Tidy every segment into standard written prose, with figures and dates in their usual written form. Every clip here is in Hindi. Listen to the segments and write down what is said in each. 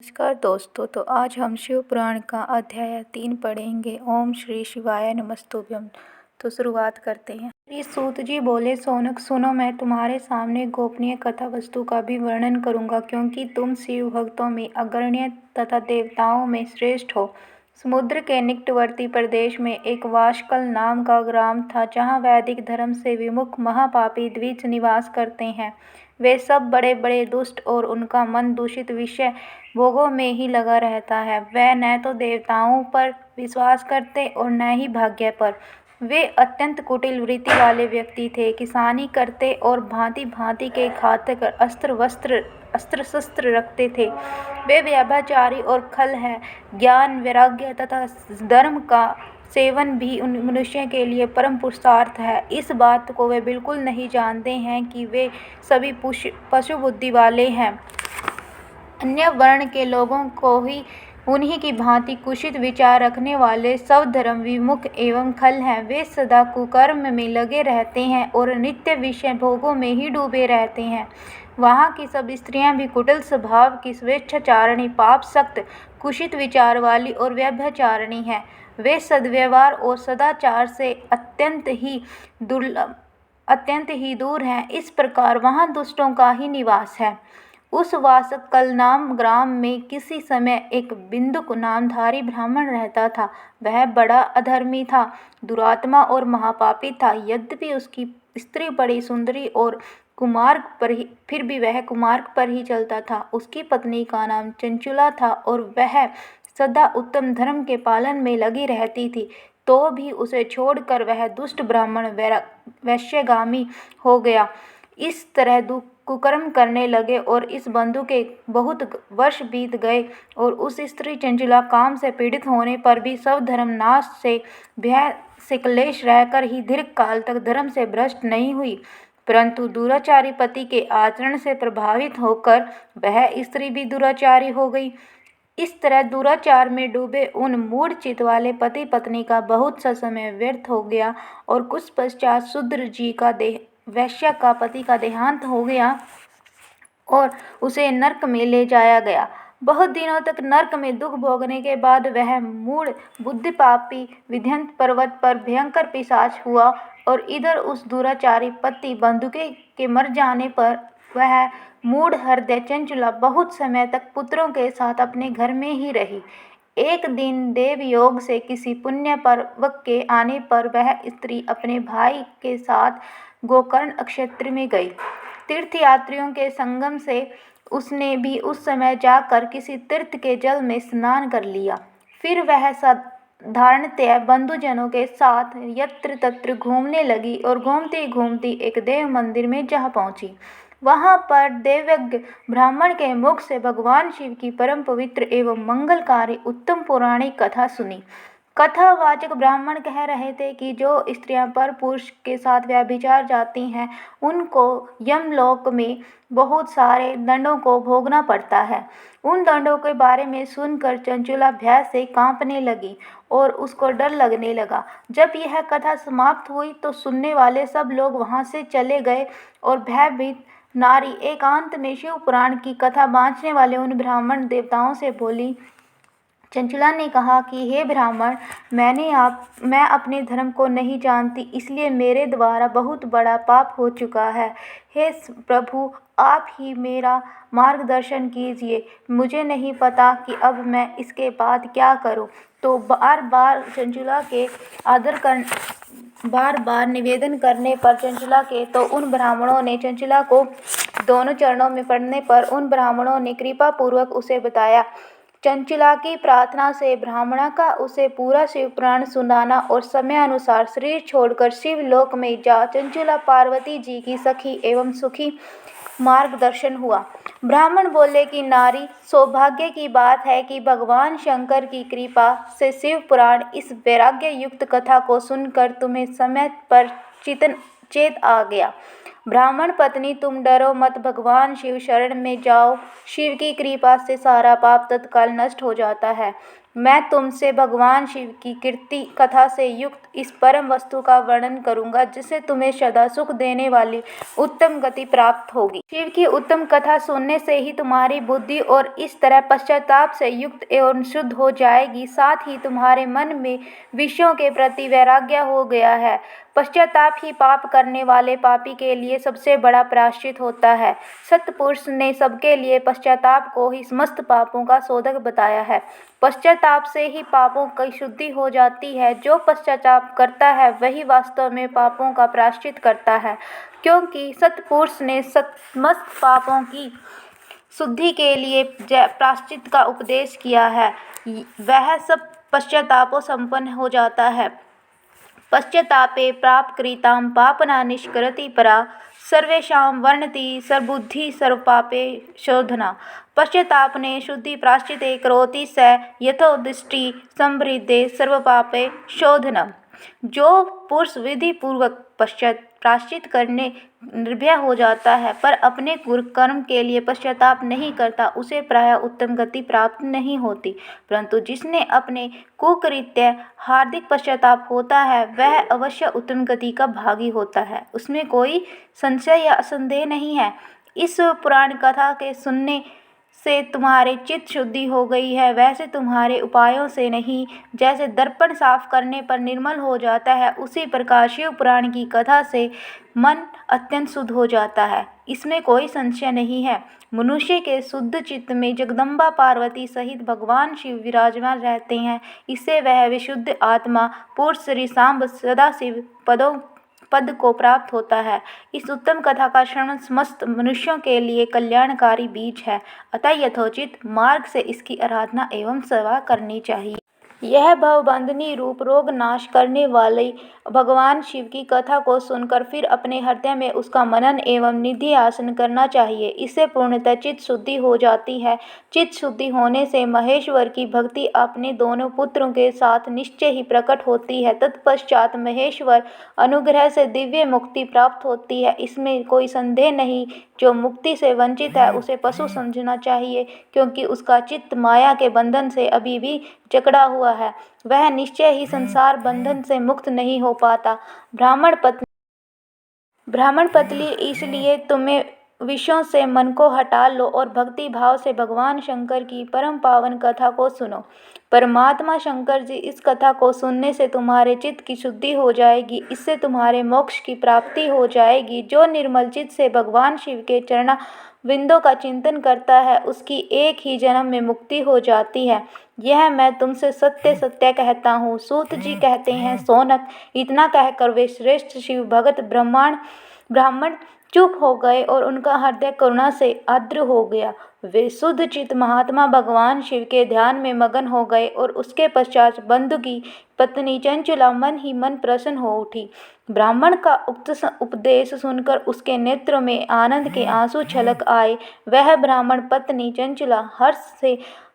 नमस्कार दोस्तों। तो आज हम शिव पुराण का अध्याय 3 पढ़ेंगे। ओम श्री शिवाय नमस्तुभ्यं। तो शुरुआत करते हैं। श्री सूत जी बोले, सौनक सुनो, मैं तुम्हारे सामने गोपनीय कथा वस्तु का भी वर्णन करूंगा, क्योंकि तुम शिव भक्तों में अग्रण्य तथा देवताओं में श्रेष्ठ हो। समुद्र के निकटवर्ती प्रदेश में एक वाशकल नाम का ग्राम था, जहाँ वैदिक धर्म से विमुख महापापी द्विज निवास करते हैं। वे सब बड़े बड़े दुष्ट और उनका मन दूषित विषय भोगों में ही लगा रहता है। वे न तो देवताओं पर विश्वास करते और न ही भाग्य पर। वे अत्यंत कुटिल वृत्ति वाले व्यक्ति थे। किसानी करते और भांति भांति के घातक अस्त्र शस्त्र रखते थे। वे व्यभिचारी और खल है। ज्ञान, वैराग्य तथा धर्म का सेवन भी उन मनुष्य के लिए परम पुरुषार्थ है। इस बात को वे बिल्कुल नहीं जानते हैं कि वे सभी पशु बुद्धि वाले हैं। अन्य वर्ण के लोगों को ही उन्हीं की भांति कुशित विचार रखने वाले सब धर्म विमुख एवं खल हैं। वे सदा कुकर्म में लगे रहते हैं और नित्य विषय भोगों में ही डूबे रहते हैं। वहाँ की सब स्त्रियां भी कुटिल स्वभाव की, स्वेच्छाचारिणी, पाप सक्त, कुशित विचार वाली और व्यभिचारिणी हैं। वे सद्व्यवहार और सदाचार से अत्यंत ही दूर हैं। इस प्रकार वहाँ दुष्टों का ही निवास है। उस वासकल नाम ग्राम में किसी समय एक बिंदुक नामधारी ब्राह्मण रहता था। वह बड़ा अधर्मी था, दुरात्मा और महापापी था। यद्यपि उसकी स्त्री बड़ी सुंदरी और फिर भी वह कुमार्ग पर ही चलता था। उसकी पत्नी का नाम चंचुला था और वह सदा उत्तम धर्म के पालन में लगी रहती थी। तो भी उसे छोड़कर वह दुष्ट ब्राह्मण वैश्यगामी हो गया। इस तरह कुकर्म करने लगे और इस बंधु के बहुत वर्ष बीत गए और उस स्त्री चंचुला काम से पीड़ित होने पर भी सब धर्म नाश से भय से क्लेश रहकर ही दीर्घ काल तक धर्म से भ्रष्ट नहीं हुई, परंतु दुराचारी पति के आचरण से प्रभावित होकर वह स्त्री भी दुराचारी हो गई। इस तरह दुराचार में डूबे उन मूढ़ चित्त वाले पति पत्नी का बहुत सा समय व्यर्थ हो गया और कुछ पश्चात शूद्र जी का वैश्य का पति का देहांत हो गया और उसे नरक में ले जाया गया। बहुत दिनों तक नरक में दुख भोगने के बाद वह मूढ़ बुद्धि पापी विंध्य पर्वत पर भयंकर पिशाच हुआ और इधर उस दुराचारी पति बंधु के मर जाने पर वह मूढ़ हृदय चंचुला बहुत समय तक पुत्रों के साथ अपने घर में ही रही। एक दिन देव योग से किसी पुण्य पर्व के आने पर वह स्त्री अपने भाई के साथ गोकर्ण क्षेत्र में गई। तीर्थयात्रियों के संगम से उसने भी उस समय जाकर किसी तीर्थ के जल में स्नान कर लिया। फिर वह साधारणतया बंधुजनों के साथ यत्र तत्र घूमने लगी और घूमती घूमती एक देव मंदिर में जा पहुंची। वहां पर देवज्ञ ब्राह्मण के मुख से भगवान शिव की परम पवित्र एवं मंगलकारी उत्तम पौराणिक कथा सुनी। कथावाचक ब्राह्मण कह रहे थे कि जो स्त्रियां पर पुरुष के साथ व्यभिचार जाती हैं, उनको यमलोक में बहुत सारे दंडों को भोगना पड़ता है। उन दंडों के बारे में सुनकर चंचुला भय से कांपने लगी और उसको डर लगने लगा। जब यह कथा समाप्त हुई तो सुनने वाले सब लोग वहां से चले गए और भयभीत नारी एकांत में शिव पुराण की कथा बाँचने वाले उन ब्राह्मण देवताओं से बोली। चंचुला ने कहा कि हे ब्राह्मण, मैं अपने धर्म को नहीं जानती, इसलिए मेरे द्वारा बहुत बड़ा पाप हो चुका है। हे प्रभु, आप ही मेरा मार्गदर्शन कीजिए। मुझे नहीं पता कि अब मैं इसके बाद क्या करूं। तो बार बार निवेदन करने पर उन ब्राह्मणों ने चंचुला को दोनों चरणों में पड़ने पर उन ब्राह्मणों ने कृपा पूर्वक उसे बताया। चंचुला की प्रार्थना से ब्राह्मणा का उसे पूरा शिव पुराण सुनाना और समयानुसार शरीर छोड़कर शिवलोक में जा चंचुला पार्वती जी की सखी एवं सुखी मार्गदर्शन हुआ। ब्राह्मण बोले कि नारी, सौभाग्य की बात है कि भगवान शंकर की कृपा से शिव पुराण इस वैराग्य युक्त कथा को सुनकर तुम्हें समय पर चेत आ गया। ब्राह्मण पत्नी, तुम डरो मत, भगवान शिव शरण में जाओ। शिव की कृपा से सारा पाप तत्काल नष्ट हो जाता है। मैं तुमसे भगवान शिव की कीर्ति कथा से युक्त इस परम वस्तु का वर्णन करूंगा जिससे तुम्हें सदा सुख देने वाली उत्तम गति प्राप्त होगी। शिव की उत्तम कथा सुनने से ही तुम्हारी बुद्धि और इस तरह पश्चाताप से युक्त एवं शुद्ध हो जाएगी। साथ ही तुम्हारे मन में विषयों के प्रति वैराग्य हो गया है। पश्चाताप ही पाप करने वाले पापी के लिए सबसे बड़ा प्रायश्चित होता है। सत्पुरुष ने सबके लिए पश्चाताप को ही समस्त पापों का शोधक बताया है। पश्चाताप से ही पापों की शुद्धि हो जाती है। जो पश्चाताप करता है वही वास्तव में पापों का प्रायश्चित करता है, क्योंकि सत्पुरुष ने समस्त पापों की शुद्धि के लिए प्रायश्चित का उपदेश किया है। वह सब पश्चातापों संपन्न हो जाता है। पश्चातापे प्रापकृतां पापना निष्कृति परा सर्वेषां वर्णति सर्वबुद्धि सर्वपापे शोधना। पश्चाताप ने शुद्धि प्रायश्चिते करोति स यथोदिष्टि संवृद्धे सर्वपापे शोधनम्। जो पुरुष विधि पूर्वक प्रायश्चित करने निर्भय हो जाता है पर अपने कर्म के लिए पश्चाताप नहीं करता, उसे प्रायः उत्तम गति प्राप्त नहीं होती। परंतु जिसने अपने कुकृत्य हार्दिक पश्चाताप होता है वह अवश्य उत्तम गति का भागी होता है, उसमें कोई संशय या संदेह नहीं है। इस पुराण कथा के सुनने से तुम्हारे चित्त शुद्धि हो गई है, वैसे तुम्हारे उपायों से नहीं। जैसे दर्पण साफ करने पर निर्मल हो जाता है, उसी प्रकार शिव पुराण की कथा से मन अत्यंत शुद्ध हो जाता है, इसमें कोई संशय नहीं है। मनुष्य के शुद्ध चित्त में जगदम्बा पार्वती सहित भगवान शिव विराजमान रहते हैं। इससे वह विशुद्ध आत्मा पुरुष श्री सांब सदाशिव पद को प्राप्त होता है। इस उत्तम कथा का श्रवण समस्त मनुष्यों के लिए कल्याणकारी बीज है, अतः यथोचित मार्ग से इसकी आराधना एवं सेवा करनी चाहिए। यह भवबंधनी रूप रोग नाश करने वाले भगवान शिव की कथा को सुनकर फिर अपने हृदय में उसका मनन एवं निधि आसन करना चाहिए। इससे पूर्णतः चित्त शुद्धि हो जाती है। चित्त शुद्धि होने से महेश्वर की भक्ति अपने दोनों पुत्रों के साथ निश्चय ही प्रकट होती है। तत्पश्चात महेश्वर अनुग्रह से दिव्य मुक्ति प्राप्त होती है, इसमें कोई संदेह नहीं। जो मुक्ति से वंचित है उसे पशु समझना चाहिए, क्योंकि उसका चित्त माया के बंधन से अभी भी जकड़ा हुआ है, वह निश्चय ही संसार बंधन से मुक्त नहीं हो पाता। ब्राह्मण पतली, इसलिए तुम्हें विषयों से मन को हटा लो और भक्ति भाव से भगवान शंकर की परम पावन कथा को सुनो। परमात्मा शंकर जी, इस कथा को सुनने से तुम्हारे चित्त की शुद्धि हो जाएगी, इससे तुम्हारे मोक्ष की प्राप्ति हो जाएगी। जो निर्मल चित्त से भगवान शिव के चरणा बिंदों का चिंतन करता है उसकी एक ही जन्म में मुक्ति हो जाती है। यह मैं तुमसे सत्य सत्य कहता हूँ। सूत जी कहते हैं, सोनक, इतना कहकर वे श्रेष्ठ शिव भगत ब्राह्मण चुप हो गए और उनका हृदय करुणा से आर्द्र हो गया। वे शुद्ध चित्त महात्मा भगवान शिव के ध्यान में मगन हो गए और उसके पश्चात बंधु की पत्नी चंचला मन ही मन प्रसन्न हो उठी। ब्राह्मण का उक्त उपदेश सुनकर उसके नेत्रों में आनंद के आंसू छलक आए। वह ब्राह्मण पत्नी चंचला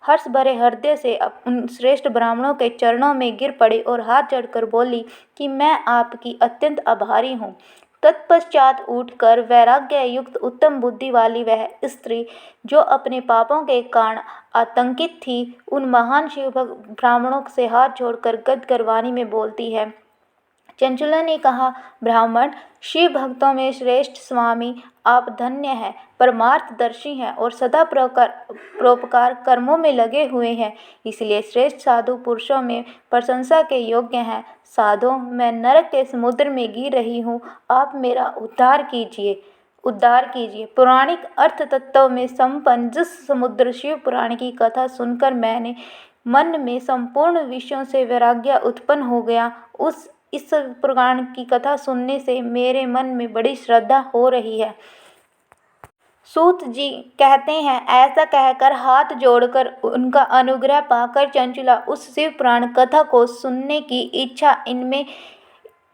हर्ष भरे हृदय से उन श्रेष्ठ ब्राह्मणों के चरणों में गिर पड़ी और हाथ जोड़कर बोली कि मैं आपकी अत्यंत आभारी हूँ। तत्पश्चात उठकर वैराग्य युक्त उत्तम बुद्धि वाली वह स्त्री, जो अपने पापों के कारण आतंकित थी, उन महान शिव ब्राह्मणों से हाथ जोड़कर गदगद वाणी में बोलती है। चंचला ने कहा, ब्राह्मण, शिव भक्तों में श्रेष्ठ स्वामी, आप धन्य हैं, परमार्थदर्शी हैं और सदा परोपकार कर्मों में लगे हुए हैं, इसलिए श्रेष्ठ साधु पुरुषों में प्रशंसा के योग्य हैं। साधो, मैं नरक के समुद्र में गिर रही हूँ, आप मेरा उद्धार कीजिए। पौराणिक अर्थ तत्व में संपन्न जिस समुद्र शिव पुराण की कथा सुनकर मैंने मन में संपूर्ण विषयों से वैराग्य उत्पन्न हो गया, इस पुराण की कथा सुनने से मेरे मन में बड़ी श्रद्धा हो रही है। सूत जी कहते हैं, ऐसा कहकर हाथ जोड़कर उनका अनुग्रह पाकर चंचला उस शिव पुराण कथा को सुनने की इच्छा इनमें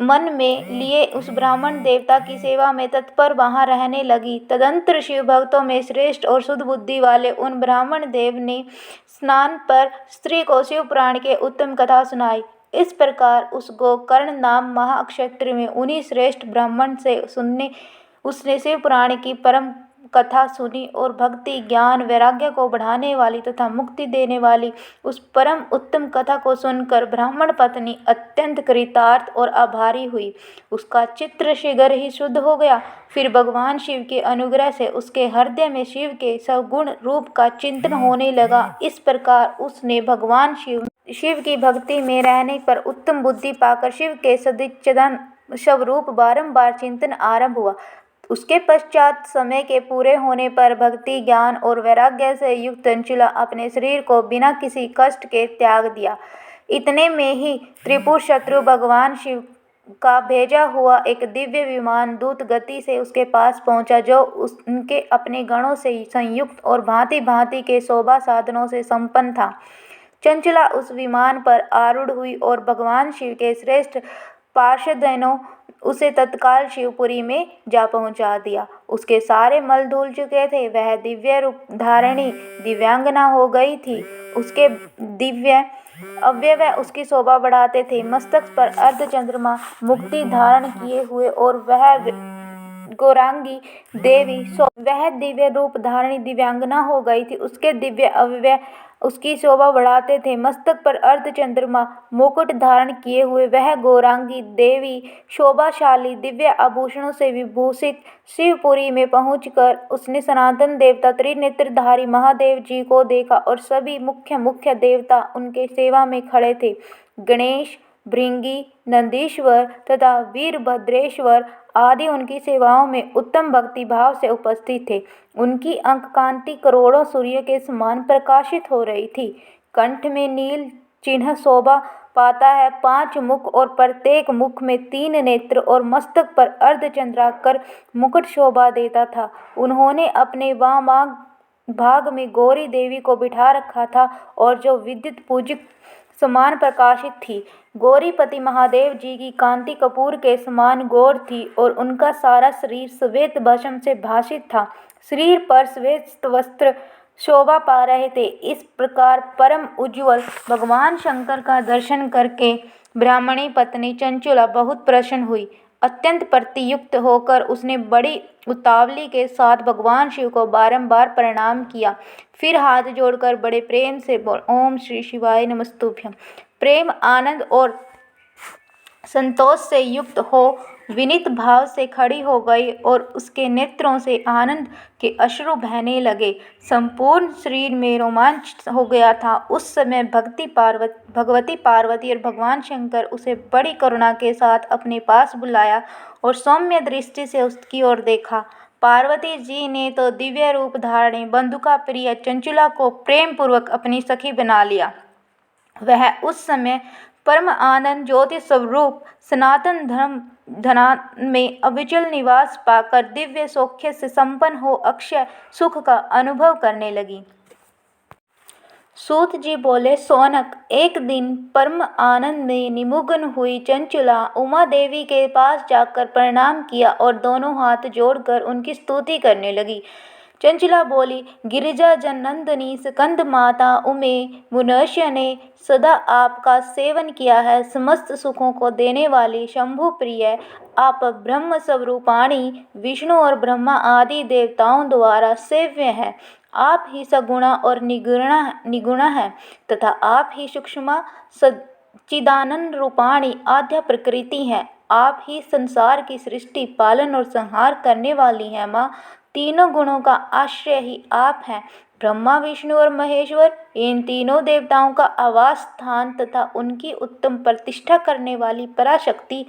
मन में लिए उस ब्राह्मण देवता की सेवा में तत्पर वहाँ रहने लगी। तदंतर शिव भक्तों में श्रेष्ठ और शुद्ध बुद्धि वाले उन ब्राह्मण देव ने स्नान पर स्त्री को शिव पुराण के उत्तम कथा सुनाई। इस प्रकार उस गोकर्ण नाम महाक्षत्र में उन्हीं श्रेष्ठ ब्राह्मण से उसने शिव पुराण की परम कथा सुनी और भक्ति, ज्ञान, वैराग्य को बढ़ाने वाली तथा मुक्ति देने वाली उस परम उत्तम कथा को सुनकर ब्राह्मण पत्नी अत्यंत कृतार्थ और आभारी हुई। उसका चित्त शीघ्र ही शुद्ध हो गया। फिर भगवान शिव के अनुग्रह से उसके हृदय में शिव के सगुण रूप का चिंतन होने लगा। इस प्रकार उसने भगवान शिव की भक्ति में रहने पर उत्तम बुद्धि पाकर शिव के सच्चिदानंद स्वरूप बारंबार चिंतन आरंभ हुआ। उसके पश्चात समय के पूरे होने पर भक्ति, ज्ञान और वैराग्य से युक्त चंचुला अपने शरीर को बिना किसी कष्ट के त्याग दिया। इतने में ही त्रिपुर शत्रु भगवान शिव का भेजा हुआ एक दिव्य विमान द्रुत गति से उसके पास पहुंचा, जो उनके अपने गणों से संयुक्त और भांति भांति के शोभा साधनों से संपन्न था। चंचला उस विमान पर आरूढ़ हुई और भगवान शिव के श्रेष्ठ पार्षदों उसे तत्काल शिवपुरी में जा पहुंचा दिया। उसके सारे मल धुल चुके थे। वह दिव्य रूप धारिणी दिव्यांगना हो गई थी। उसके दिव्य अवयव उसकी शोभा बढ़ाते थे। मस्तक पर अर्धचंद्रमा मुक्ति धारण किए हुए और वह गौरांगी देवी वह दिव्य रूप धारिणी दिव्यांगना हो गई थी। उसके दिव्य अवयव उसकी शोभा बढ़ाते थे। मस्तक पर अर्धचंद्रमा मुकुट धारण किए हुए वह गौरांगी देवी शोभाशाली दिव्य आभूषणों से विभूषित शिवपुरी में पहुंचकर उसने सनातन देवता त्रिनेत्रधारी महादेव जी को देखा और सभी मुख्य देवता उनके सेवा में खड़े थे। गणेश, भृंगी, नंदीश्वर तथा वीरभद्रेश्वर आदि उनकी सेवाओं में उत्तम भक्ति भाव से उपस्थित थे। उनकी अंक कांति करोड़ों सूर्य के समान प्रकाशित हो रही थी। कंठ में नील चिन्ह शोभा पाता है। 5 मुख और प्रत्येक मुख में 3 नेत्र और मस्तक पर अर्धचंद्राकार मुकुट शोभा देता था। उन्होंने अपने वाम भाग में गौरी देवी को बिठा रखा था और जो विद्युत पूजित समान प्रकाशित थी। गौरीपति महादेव जी की कांति कपूर के समान गौर थी और उनका सारा शरीर श्वेत भस्म से भासित था। शरीर पर श्वेत वस्त्र शोभा पा रहे थे। इस प्रकार परम उज्ज्वल भगवान शंकर का दर्शन करके ब्राह्मणी पत्नी चंचुला बहुत प्रसन्न हुई। अत्यंत प्रतियुक्त होकर उसने बड़ी उतावली के साथ भगवान शिव को बारंबार प्रणाम किया। फिर हाथ जोड़कर बड़े प्रेम से बोल, ओम श्री शिवाय नमस्तुभ्यं। प्रेम, आनंद और संतोष से युक्त हो विनीत भाव से खड़ी हो गई और उसके नेत्रों से आनंद के अश्रु बहने लगे। संपूर्ण शरीर में रोमांच हो गया था। उस समय भगवती पार्वती और भगवान शंकर उसे बड़ी करुणा के साथ अपने पास बुलाया और सौम्य दृष्टि से उसकी ओर देखा। पार्वती जी ने तो दिव्य रूप धारणी बंधुका प्रिय चंचुला को प्रेम पूर्वक अपनी सखी बना लिया। वह उस समय परम आनंद ज्योति स्वरूप सनातन धन में अविचल निवास पाकर दिव्य सौख्य से संपन्न हो अक्षय सुख का अनुभव करने लगी। सूत जी बोले, सोनक, एक दिन परम आनंद में निमग्न हुई चंचुला उमा देवी के पास जाकर प्रणाम किया और दोनों हाथ जोड़कर उनकी स्तुति करने लगी। चंचुला बोली, गिरिजा जननंदनी स्कंद माता उमे मुनश्य ने सदा आपका सेवन किया है। समस्त सुखों को देने वाली शंभु प्रिय आप ब्रह्म स्वरूपाणी विष्णु और ब्रह्मा आदि देवताओं द्वारा सेव्य हैं। आप ही सगुणा और निगुणा है तथा आप ही सूक्ष्म सच्चिदानंद रूपाणी आद्य प्रकृति हैं। आप ही संसार की सृष्टि, पालन और संहार करने वाली हैं माँ। तीनों गुणों का आश्रय ही आप हैं। ब्रह्मा, विष्णु और महेश्वर इन तीनों देवताओं का आवास स्थान तथा उनकी उत्तम प्रतिष्ठा करने वाली पराशक्ति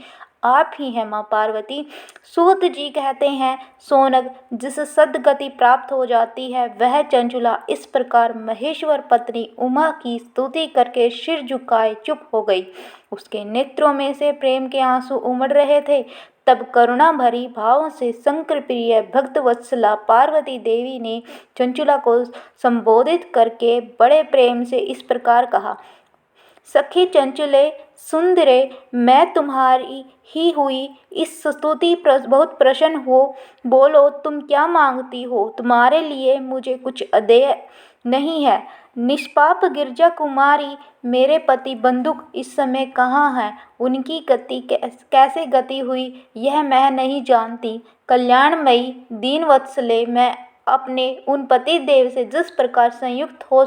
आप ही हैं माँ पार्वती। सूत जी कहते हैं, सोनक, जिस सद्गति प्राप्त हो जाती है वह चंचुला इस प्रकार महेश्वर पत्नी उमा की स्तुति करके सिर झुकाए चुप हो गई। उसके नेत्रों में से प्रेम के आंसू उमड़ रहे थे। तब करुणा भरी भावों से शंकर प्रिय भक्त वत्सला पार्वती देवी ने चंचुला को संबोधित करके बड़े प्रेम से इस प्रकार कहा, सखी चंचुले सुंदरे, मैं तुम्हारी ही हुई इस स्तुति बहुत प्रसन्न हो। बोलो, तुम क्या मांगती हो? तुम्हारे लिए मुझे कुछ अदेय नहीं है। निष्पाप गिरजा कुमारी, मेरे पति बंदुक इस समय कहाँ हैं? उनकी गति कैसे गति हुई यह मैं नहीं जानती। कल्याणमयी दीनवत्सले, मैं अपने उन पति देव से जिस प्रकार संयुक्त हो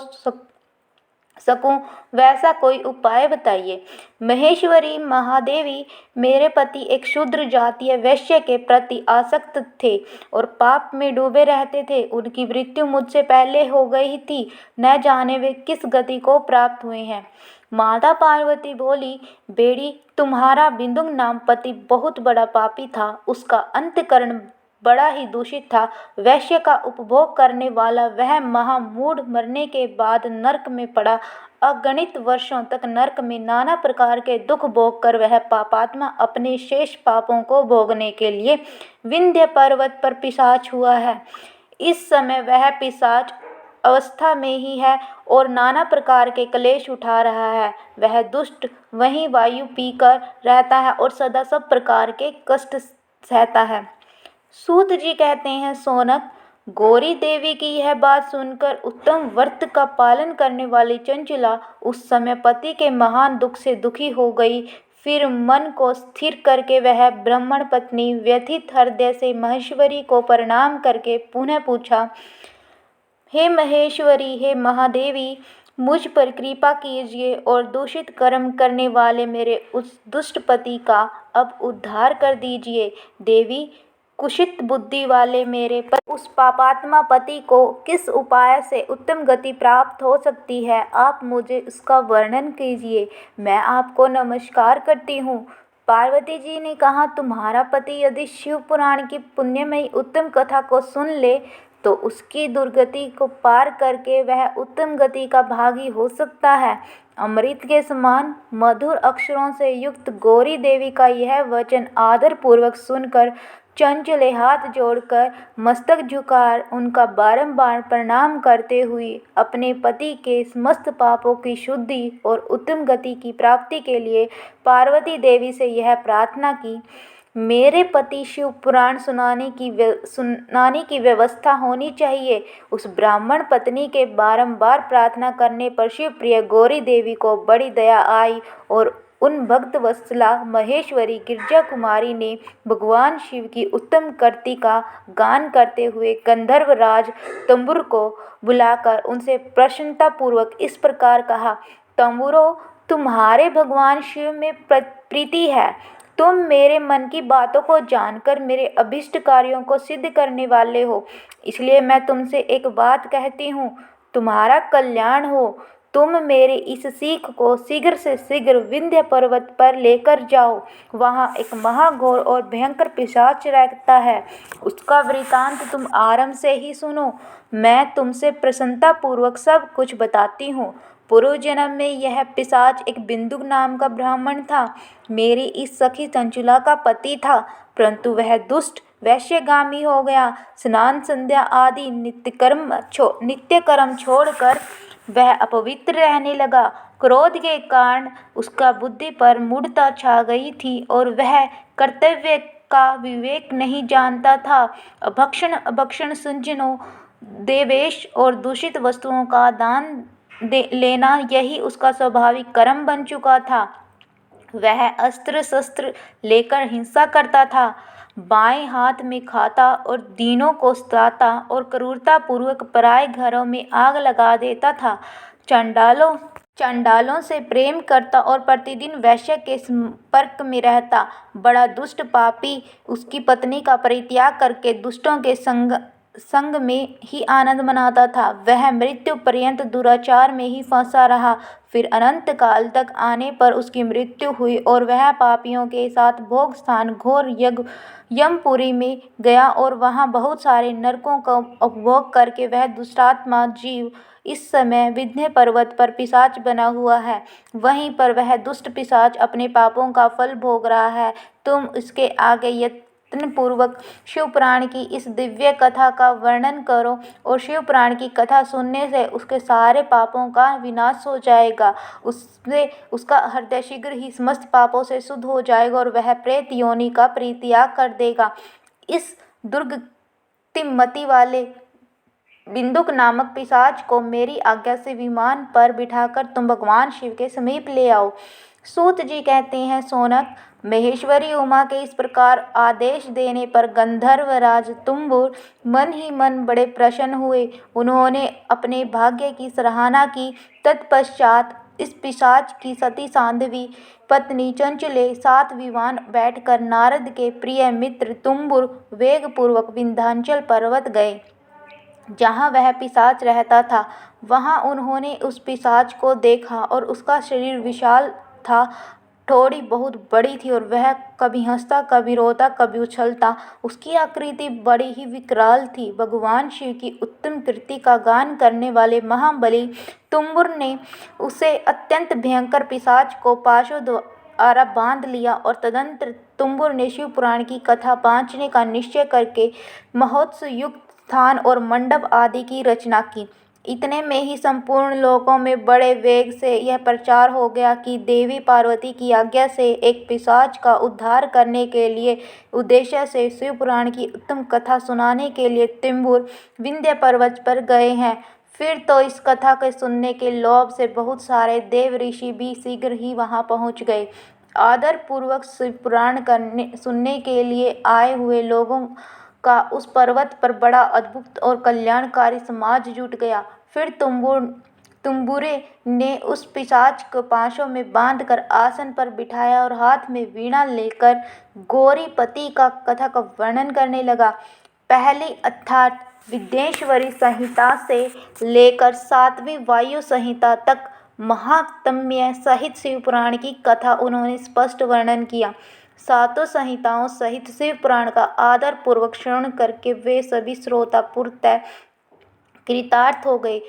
सकूं वैसा कोई उपाय बताइए। महेश्वरी महादेवी, मेरे पति एक शूद्र जातीय वैश्य के प्रति आसक्त थे और पाप में डूबे रहते थे। उनकी मृत्यु मुझसे पहले हो गई थी, न जाने वे किस गति को प्राप्त हुए हैं। माता पार्वती बोली, बेटी, तुम्हारा बिंदु नाम पति बहुत बड़ा पापी था। उसका अंतकरण बड़ा ही दूषित था। वैश्य का उपभोग करने वाला वह महामूढ़ मरने के बाद नरक में पड़ा। अगणित वर्षों तक नरक में नाना प्रकार के दुख भोग कर वह पापात्मा अपने शेष पापों को भोगने के लिए विंध्य पर्वत पर पिशाच हुआ है। इस समय वह पिशाच अवस्था में ही है और नाना प्रकार के क्लेश उठा रहा है। वह दुष्ट वहीं वायु पीकर रहता है और सदा सब प्रकार के कष्ट सहता है। सूत जी कहते हैं, सोनक, गौरी देवी की यह बात सुनकर उत्तम व्रत का पालन करने वाली चंचला उस समय पति के महान दुख से दुखी हो गई। फिर मन को स्थिर करके वह ब्राह्मण पत्नी व्यथित हृदय से महेश्वरी को प्रणाम करके पुनः पूछा, हे महेश्वरी, हे महादेवी, मुझ पर कृपा कीजिए और दूषित कर्म करने वाले मेरे उस दुष्ट पति का अब उद्धार कर दीजिए। देवी, कुशित बुद्धि वाले मेरे पर उस पापात्मा पति को किस उपाय से उत्तम गति प्राप्त हो सकती है, आप मुझे उसका वर्णन कीजिए। मैं आपको नमस्कार करती हूँ। पार्वती जी ने कहा, तुम्हारा पति यदि शिव पुराण की पुण्यमयी उत्तम कथा को सुन ले तो उसकी दुर्गति को पार करके वह उत्तम गति का भागी हो सकता है। अमृत के समान मधुर अक्षरों से युक्त गौरी देवी का यह वचन आदर पूर्वक सुनकर चंचले हाथ जोड़कर मस्तक झुकाकर उनका बारंबार प्रणाम करते हुए अपने पति के समस्त पापों की शुद्धि और उत्तम गति की प्राप्ति के लिए पार्वती देवी से यह प्रार्थना की, मेरे पति शिव पुराण सुनाने की व्यवस्था होनी चाहिए। उस ब्राह्मण पत्नी के बारंबार प्रार्थना करने पर शिव प्रिय गौरी देवी को बड़ी दया आई और उन भक्त वत्सला महेश्वरी गिरजा कुमारी ने भगवान शिव की उत्तम कृति का गान करते हुए गंधर्व राज तंबुर को बुलाकर उनसे प्रसन्नतापूर्वक इस प्रकार कहा, तंबुरो, तुम्हारे भगवान शिव में प्रीति है। तुम मेरे मन की बातों को जानकर मेरे अभिष्ट कार्यों को सिद्ध करने वाले हो, इसलिए मैं तुमसे एक बात कहती हूँ, तुम्हारा कल्याण हो। तुम मेरे इस सीख को शीघ्र से शीघ्र विंध्य पर्वत पर लेकर जाओ। वहाँ एक महाघोर और भयंकर पिशाच रहता है, उसका वृतांत तुम आरंभ से ही सुनो। मैं तुमसे प्रसन्नतापूर्वक सब कुछ बताती हूँ। पूर्व जन्म में यह पिशाच एक बिंदु नाम का ब्राह्मण था। मेरी इस सखी चंचुला का पति था, परंतु वह दुष्ट वैश्यगामी हो गया। स्नान संध्या आदि नित्य कर्म छोड़कर वह अपवित्र रहने लगा। क्रोध के कारण उसका बुद्धि पर मूढ़ता छा गई थी और वह कर्तव्य का विवेक नहीं जानता था। अभक्षण संजनों, देवेश और दूषित वस्तुओं का दान लेना यही उसका स्वाभाविक कर्म बन चुका था। वह अस्त्र शस्त्र लेकर हिंसा करता था, बाएं हाथ में खाता और दीनों को सताता और क्रूरतापूर्वक पराए घरों में आग लगा देता था। चंडालों से प्रेम करता और प्रतिदिन वैश्य के संपर्क में रहता। बड़ा दुष्ट पापी उसकी पत्नी का परित्याग करके दुष्टों के संग में ही आनंद मनाता था। वह मृत्यु पर्यंत दुराचार में ही फंसा रहा। फिर अनंत काल तक आने पर उसकी मृत्यु हुई और वह पापियों के साथ भोग स्थान घोर यमपुरी में गया और वहाँ बहुत सारे नरकों का उपभोग करके वह दुष्टात्मा जीव इस समय विंध्य पर्वत पर पिशाच बना हुआ है। वहीं पर वह दुष्ट पिशाच अपने पापों का फल भोग रहा है। तुम इसके आगे यत्नपूर्वक शिवपुराण की इस दिव्य कथा का वर्णन करो और शिवपुराण की कथा सुनने से उसके सारे पापों का विनाश हो जाएगा। उससे उसका हृदय शीघ्र ही समस्त पापों से शुद्ध हो जाएगा और वह प्रेत योनि का परित्याग कर देगा। इस दुर्गतिमति वाले बिंदुक नामक पिशाच को मेरी आज्ञा से विमान पर बिठाकर तुम भगवान शिव के समीप ले आओ। सूत जी कहते हैं, सोनक, महेश्वरी उमा के इस प्रकार आदेश देने पर गंधर्वराज तुम्बुर मन ही मन बड़े प्रसन्न हुए। उन्होंने अपने भाग्य की सराहना की। तत्पश्चात इस पिशाच की सती साध्वी पत्नी चंचले साथ विमान बैठकर नारद के प्रिय मित्र तुम्बुर वेगपूर्वक विंध्याचल पर्वत गए, जहाँ वह पिशाच रहता था। वहाँ उन्होंने उस पिशाच को देखा और उसका शरीर विशाल था, ठोड़ी बहुत बड़ी थी और वह कभी हंसता, कभी रोता, कभी उछलता। उसकी आकृति बड़ी ही विकराल थी। भगवान शिव की उत्तम कीर्ति का गान करने वाले महाबली तुम्बुर ने उसे अत्यंत भयंकर पिशाच को पाशों द्वारा बांध लिया और तदनंतर तुम्बुर ने शिव पुराण की कथा बाँचने का निश्चय करके महोत्सव युक्त स्थान और मंडप आदि की रचना की। इतने में ही संपूर्ण लोकों में बड़े वेग से यह प्रचार हो गया कि देवी पार्वती की आज्ञा से एक पिशाच का उद्धार करने के लिए उद्देश्य से शिव पुराण की उत्तम कथा सुनाने के लिए तुम्बुर विंध्य पर्वत पर गए हैं। फिर तो इस कथा के सुनने के लोभ से बहुत सारे देव ऋषि भी शीघ्र ही वहां पहुंच गए। आदर पूर्वक शिव पुराण सुनने के लिए आए हुए लोगों का उस पर्वत पर बड़ा अद्भुत और कल्याणकारी समाज जुट गया। फिर तुम्बुरे ने उस पिशाच को पाशों में बांधकर आसन पर बिठाया और हाथ में वीणा लेकर गौरीपति का कथा का वर्णन करने लगा। पहली अर्थात विद्येश्वरी संहिता से लेकर 7वीं वायु संहिता तक महात्म्य सहित शिव पुराण की कथा उन्होंने स्पष्ट वर्णन किया। सातों संहिताओं सहित शिव पुराण का आदर पूर्वक श्रवण करके वे सभी श्रोता पूर्णतः कृतार्थ हो गए।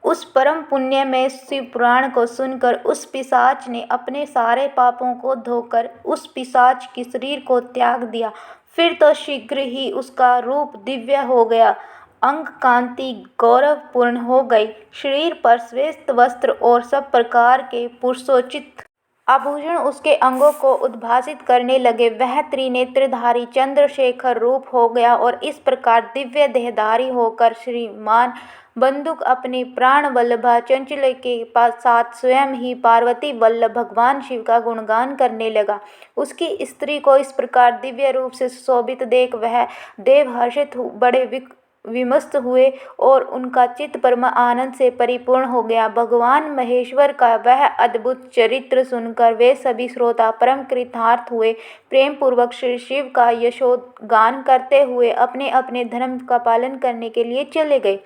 उस परम पुण्य में शिव पुराण को सुनकर उस पिशाच ने अपने सारे पापों को धोकर उस पिशाच के शरीर को त्याग दिया। फिर तो शीघ्र ही उसका रूप दिव्य हो गया, अंग कांति गौरवपूर्ण हो गई, शरीर पर श्वेत वस्त्र और सब प्रकार के पुरुषोचित आभूषण उसके अंगों को उद्भासित करने लगे। वह त्रिनेत्रधारी चंद्रशेखर रूप हो गया और इस प्रकार दिव्य देहधारी होकर श्रीमान बंदुक अपने प्राण वल्लभा चंचल के साथ स्वयं ही पार्वती वल्लभ भगवान शिव का गुणगान करने लगा। उसकी स्त्री को इस प्रकार दिव्य रूप से सुशोभित देख वह देव हर्षित बड़े विमस्त हुए और उनका चित्त परम आनंद से परिपूर्ण हो गया। भगवान महेश्वर का वह अद्भुत चरित्र सुनकर वे सभी श्रोता परम कृतार्थ हुए। प्रेम पूर्वक श्री शिव का यशोगान करते हुए अपने अपने धर्म का पालन करने के लिए चले गए।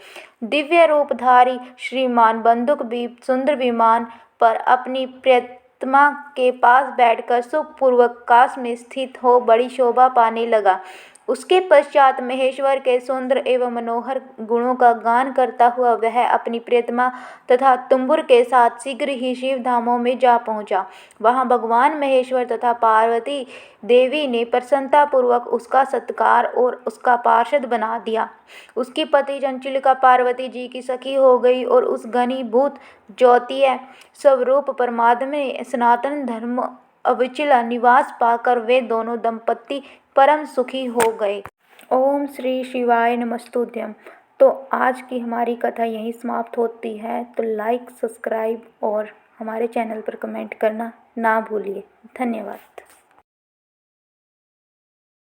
दिव्य रूपधारी श्रीमान बंदुक भी सुंदर विमान पर अपनी प्रियतमा के पास बैठकर सुखपूर्वक काश में स्थित हो बड़ी शोभा पाने लगा। उसके पश्चात महेश्वर के सुंदर एवं मनोहर गुणों का गान करता हुआ वह अपनी प्रियतमा तथा तुम्बुर के साथ शीघ्र ही शिव धामों में जा पहुंचा। वहां भगवान महेश्वर तथा पार्वती देवी ने प्रसन्नतापूर्वक उसका सत्कार और उसका पार्षद बना दिया। उसकी पति चंचलिका पार्वती जी की सखी हो गई और उस घनीभूत ज्योतिय स्वरूप परमात्मा में सनातन धर्म अविचल निवास पाकर वे दोनों दंपति परम सुखी हो गए। ओम श्री शिवाय नमस्तुभ्यं। तो आज की हमारी कथा यहीं समाप्त होती है। तो लाइक, सब्सक्राइब और हमारे चैनल पर कमेंट करना ना भूलिए। धन्यवाद।